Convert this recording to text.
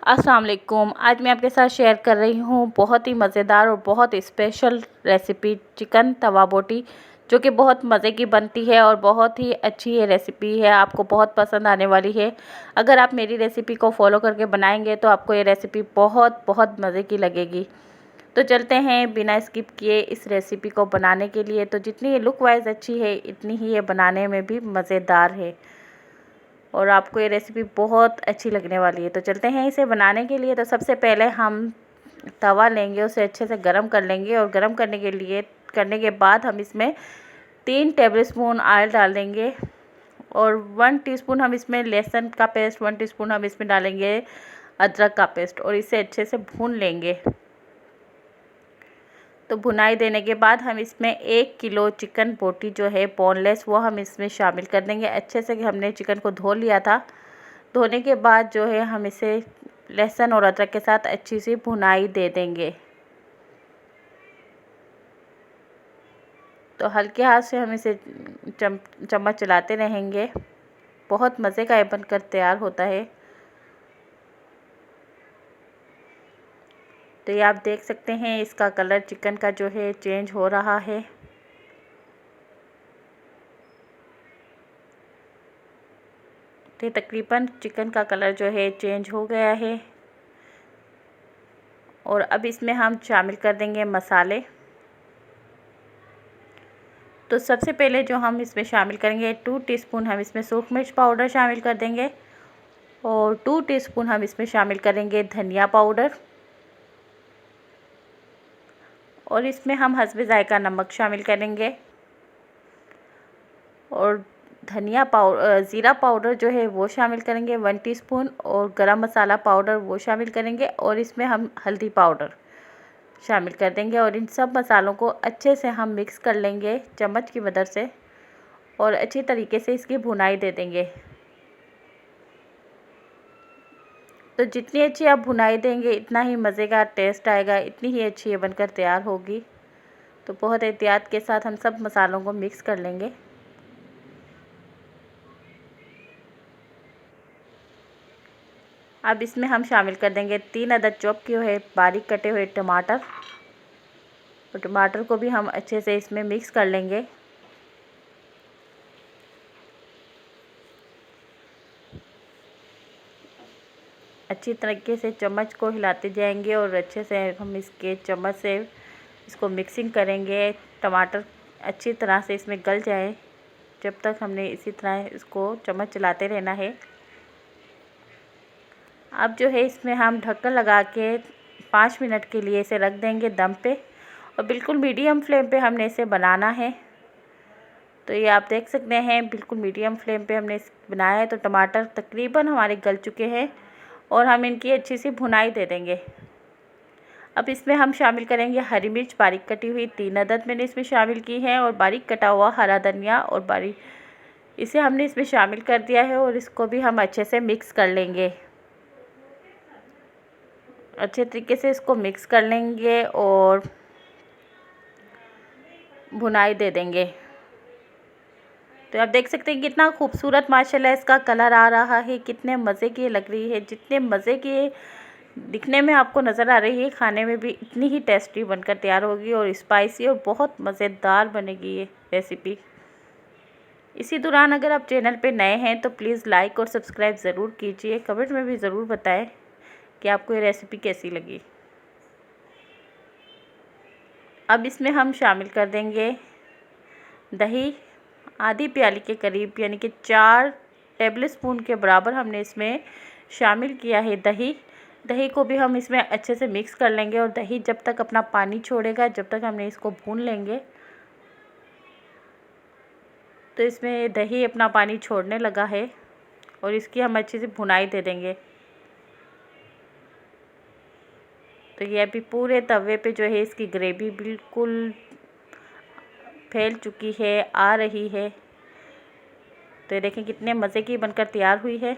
अस्सलाम वालेकुम। आज मैं आपके साथ शेयर कर रही हूँ बहुत ही मज़ेदार और बहुत स्पेशल रेसिपी चिकन तवा बोटी, जो कि बहुत मज़े की बनती है और बहुत ही अच्छी ये रेसिपी है। आपको बहुत पसंद आने वाली है। अगर आप मेरी रेसिपी को फॉलो करके बनाएंगे तो आपको ये रेसिपी बहुत बहुत मज़े की लगेगी। तो चलते हैं बिना स्किप किए इस रेसिपी को बनाने के लिए। तो जितनी ये लुक वाइज अच्छी है, इतनी ही ये बनाने में भी मज़ेदार है और आपको ये रेसिपी बहुत अच्छी लगने वाली है। तो चलते हैं इसे बनाने के लिए। तो सबसे पहले हम तवा लेंगे, उसे अच्छे से गरम कर लेंगे और गरम करने के बाद हम इसमें 3 टेबलस्पून ऑयल डाल देंगे और 1 टीस्पून हम इसमें लहसुन का पेस्ट, 1 टीस्पून हम इसमें डालेंगे अदरक का पेस्ट और इसे अच्छे से भून लेंगे। तो भुनाई देने के बाद हम इसमें 1 किलो चिकन बोटी जो है बोनलेस, वो हम इसमें शामिल कर देंगे। अच्छे से हमने चिकन को धो लिया था। धोने के बाद जो है हम इसे लहसुन और अदरक के साथ अच्छी सी भुनाई दे देंगे। तो हल्के हाथ से हम इसे चम्मच चलाते रहेंगे। बहुत मज़े का ये बनकर तैयार होता है। तो ये आप देख सकते हैं इसका कलर चिकन का जो है चेंज हो रहा है। तो तकरीबन चिकन का कलर जो है चेंज हो गया है और अब इसमें हम शामिल कर देंगे मसाले। तो सबसे पहले जो हम इसमें शामिल करेंगे 2 टीस्पून हम इसमें सूखा मिर्च पाउडर शामिल कर देंगे और 2 टीस्पून हम इसमें शामिल करेंगे धनिया पाउडर और इसमें हम हस्बे ज़ायका नमक शामिल करेंगे और ज़ीरा पाउडर जो है वो शामिल करेंगे 1 टीस्पून और गरम मसाला पाउडर वो शामिल करेंगे और इसमें हम हल्दी पाउडर शामिल कर देंगे और इन सब मसालों को अच्छे से हम मिक्स कर लेंगे चम्मच की मदद से और अच्छी तरीके से इसकी भुनाई दे देंगे। तो जितनी अच्छी आप भुनाई देंगे इतना ही मज़े का टेस्ट आएगा, इतनी ही अच्छी ये बनकर तैयार होगी। तो बहुत एहतियात के साथ हम सब मसालों को मिक्स कर लेंगे। अब इसमें हम शामिल कर देंगे 3 अदद चॉप किए हुए बारीक कटे हुए टमाटर और टमाटर को भी हम अच्छे से इसमें मिक्स कर लेंगे। अच्छी तरीके से चम्मच को हिलाते जाएंगे और अच्छे से हम इसके चम्मच से इसको मिक्सिंग करेंगे। टमाटर अच्छी तरह से इसमें गल जाए, जब तक हमने इसी तरह इसको चम्मच चलाते रहना है। अब जो है इसमें हम ढक्कन लगा के 5 मिनट के लिए इसे रख देंगे दम पे और बिल्कुल मीडियम फ्लेम पे हमने इसे बनाना है। तो ये आप देख सकते हैं बिल्कुल मीडियम फ्लेम पे हमने बनाया है। तो टमाटर तकरीबन हमारे गल चुके हैं और हम इनकी अच्छी सी भुनाई दे देंगे। अब इसमें हम शामिल करेंगे हरी मिर्च बारीक कटी हुई 3 अदद मैंने इसमें शामिल की है और बारीक कटा हुआ हरा धनिया और इसे हमने इसमें शामिल कर दिया है और इसको भी हम अच्छे से मिक्स कर लेंगे। अच्छे तरीके से इसको मिक्स कर लेंगे और भुनाई दे देंगे। तो आप देख सकते हैं कितना खूबसूरत माशाल्लाह इसका कलर आ रहा है, कितने मज़े की लग रही है। जितने मज़े की दिखने में आपको नज़र आ रही है, खाने में भी इतनी ही टेस्टी बनकर तैयार होगी और स्पाइसी और बहुत मज़ेदार बनेगी ये रेसिपी। इसी दौरान अगर आप चैनल पे नए हैं तो प्लीज़ लाइक और सब्सक्राइब ज़रूर कीजिए। कमेंट में भी ज़रूर बताएं कि आपको ये रेसिपी कैसी लगी। अब इसमें हम शामिल कर देंगे दही, आधी प्याली के करीब यानी कि 4 टेबलस्पून के बराबर हमने इसमें शामिल किया है दही को भी हम इसमें अच्छे से मिक्स कर लेंगे और दही जब तक अपना पानी छोड़ेगा जब तक हमने इसको भून लेंगे। तो इसमें दही अपना पानी छोड़ने लगा है और इसकी हम अच्छे से भुनाई दे देंगे। तो ये अभी पूरे तवे पे जो है इसकी ग्रेवी बिल्कुल फैल चुकी है, आ रही है। तो ये देखें कितने मज़े की बनकर तैयार हुई है।